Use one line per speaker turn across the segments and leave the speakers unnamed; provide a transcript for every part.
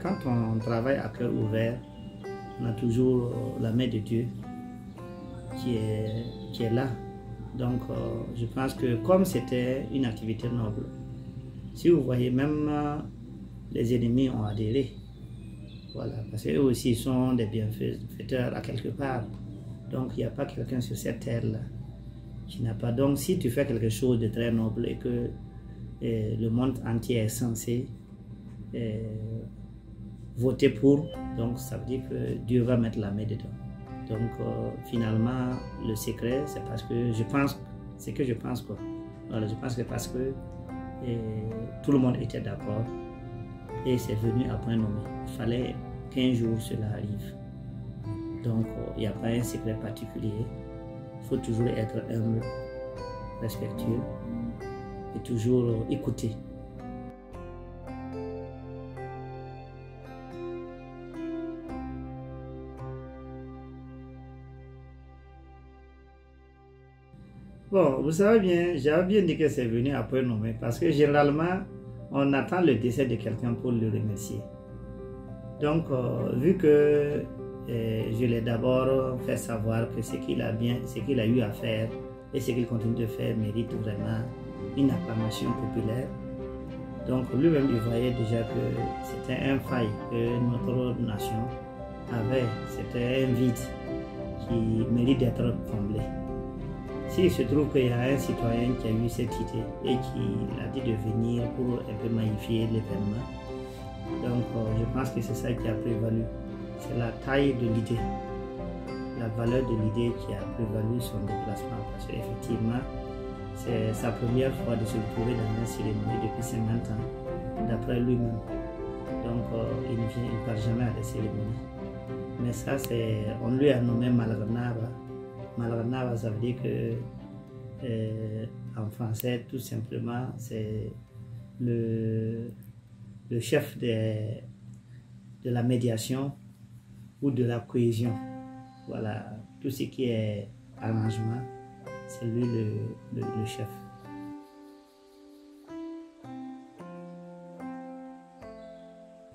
quand on travaille à cœur ouvert, on a toujours la main de Dieu qui est là. Donc, je pense que comme c'était une activité noble, si vous voyez, même les ennemis ont adhéré. Voilà, parce qu'eux aussi sont des bienfaiteurs à quelque part. Donc, il n'y a pas quelqu'un sur cette terre-là qui n'a pas. Donc, si tu fais quelque chose de très noble et que le monde entier est censé voter pour, donc ça veut dire que Dieu va mettre la main dedans. Donc, finalement, le secret, c'est parce que je pense, c'est que je pense quoi. Voilà, je pense que parce que tout le monde était d'accord et c'est venu à point nommé. Il fallait qu'un jour cela arrive. Donc, il n'y a pas un secret particulier. Il faut toujours être humble, respectueux et toujours écouter. Bon, vous savez bien, j'avais bien dit que c'est venu à point nommé parce que généralement, on attend le décès de quelqu'un pour le remercier. Donc, vu que je l'ai d'abord fait savoir que ce qu'il a eu à faire et ce qu'il continue de faire mérite vraiment une acclamation populaire. Donc, lui-même, il voyait déjà que c'était un faille que notre nation avait. C'était un vide qui mérite d'être comblé. S'il se trouve qu'il y a un citoyen qui a eu cette idée et qui a dit de venir pour un peu magnifier l'événement, donc je pense que c'est ça qui a prévalu. C'est la taille de l'idée, la valeur de l'idée qui a prévalu son déplacement. Parce qu'effectivement, c'est sa première fois de se retrouver dans une cérémonie depuis 50 ans, d'après lui-même. Donc il ne part jamais à des cérémonies. Mais ça, on lui a nommé Malranaba. Malranaba, ça veut dire que en français, tout simplement, c'est le chef de la médiation ou de la cohésion. Voilà, tout ce qui est arrangement, c'est lui le chef.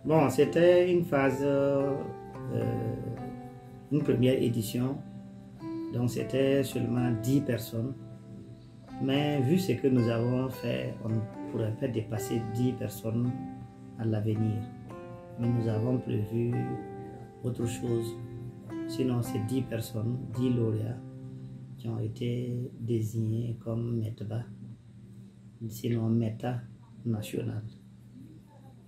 Bon, c'était une phase, une première édition. Donc c'était seulement 10 personnes. Mais vu ce que nous avons fait, on ne pourrait pas dépasser 10 personnes à l'avenir. Mais nous avons prévu autre chose. Sinon, c'est 10 personnes, 10 lauréats qui ont été désignés comme METBA, sinon META national.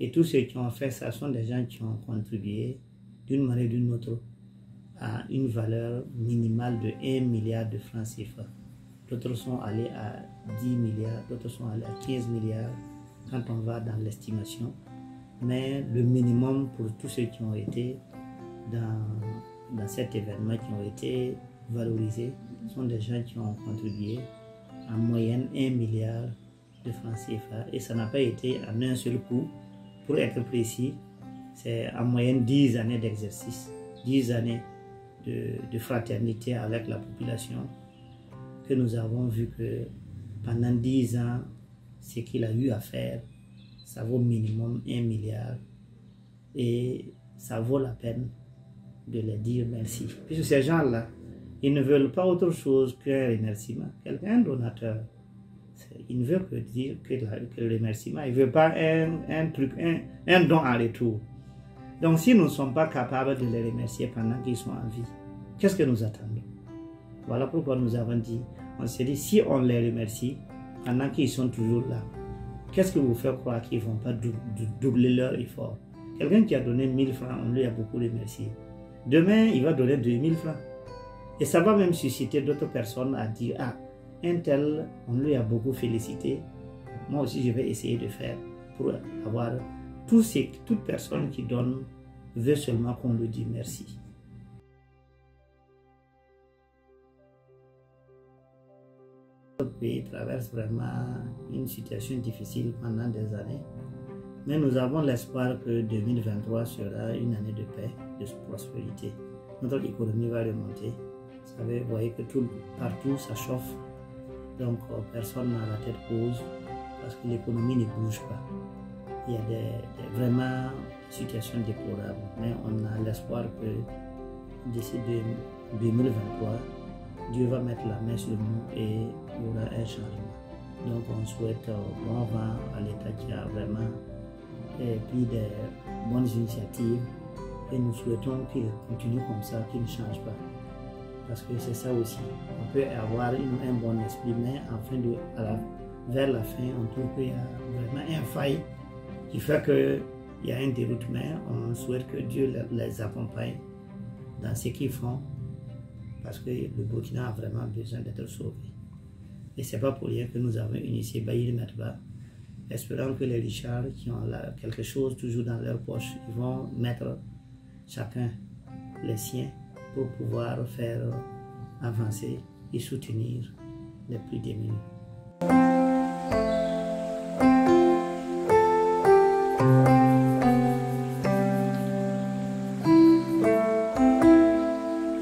Et tous ceux qui ont fait ça sont des gens qui ont contribué d'une manière ou d'une autre à une valeur minimale de 1 milliard de francs CFA. D'autres sont allés à 10 milliards, d'autres sont allés à 15 milliards quand on va dans l'estimation. Mais le minimum pour tous ceux qui ont été dans cet événement, qui ont été valorisés, sont des gens qui ont contribué en moyenne 1 milliard de francs CFA. Et ça n'a pas été en un seul coup. Pour être précis, c'est en moyenne 10 années d'exercice, 10 années de fraternité avec la population, que nous avons vu que pendant 10 ans, ce qu'il a eu à faire, ça vaut minimum 1 milliard et ça vaut la peine de les dire merci. Puisque ces gens-là, ils ne veulent pas autre chose qu'un remerciement, un donateur. Il ne veut que dire que le remerciement, il ne veut pas un truc, un don en retour. Donc si nous ne sommes pas capables de les remercier pendant qu'ils sont en vie, qu'est-ce que nous attendons? Voilà pourquoi nous avons dit, on s'est dit, si on les remercie pendant qu'ils sont toujours là, qu'est-ce que vous fait croire qu'ils ne vont pas doubler leur effort? Quelqu'un qui a donné 1000 francs, on lui a beaucoup remercié. Demain, il va donner 2000 francs. Et ça va même susciter d'autres personnes à dire, ah, un tel, on lui a beaucoup félicité. Moi aussi, je vais essayer de faire pour avoir toute personne qui donne veut seulement qu'on lui dise merci. Le pays traverse vraiment une situation difficile pendant des années, mais nous avons l'espoir que 2023 sera une année de paix, de prospérité. Notre économie va remonter. Vous savez, vous voyez que partout ça chauffe, donc personne n'a la tête pause parce que l'économie ne bouge pas. il y a vraiment situations déplorables. Mais on a l'espoir que d'ici 2023, Dieu va mettre la main sur nous et il y aura un changement. Donc on souhaite bon vent à l'État qui a vraiment pris des bonnes initiatives et nous souhaitons qu'il continue comme ça, qu'il ne change pas. Parce que c'est ça aussi. On peut avoir un bon esprit, mais vers la fin, on trouve qu'il y a vraiment un faille qui fait qu'il y a un déroutement. On souhaite que Dieu les accompagne dans ce qu'ils font parce que le Burkina a vraiment besoin d'être sauvé. Et ce n'est pas pour rien que nous avons initié Baïl Metba, espérant que les Richards qui ont quelque chose toujours dans leur poche, ils vont mettre chacun les siens pour pouvoir faire avancer et soutenir les plus démunis.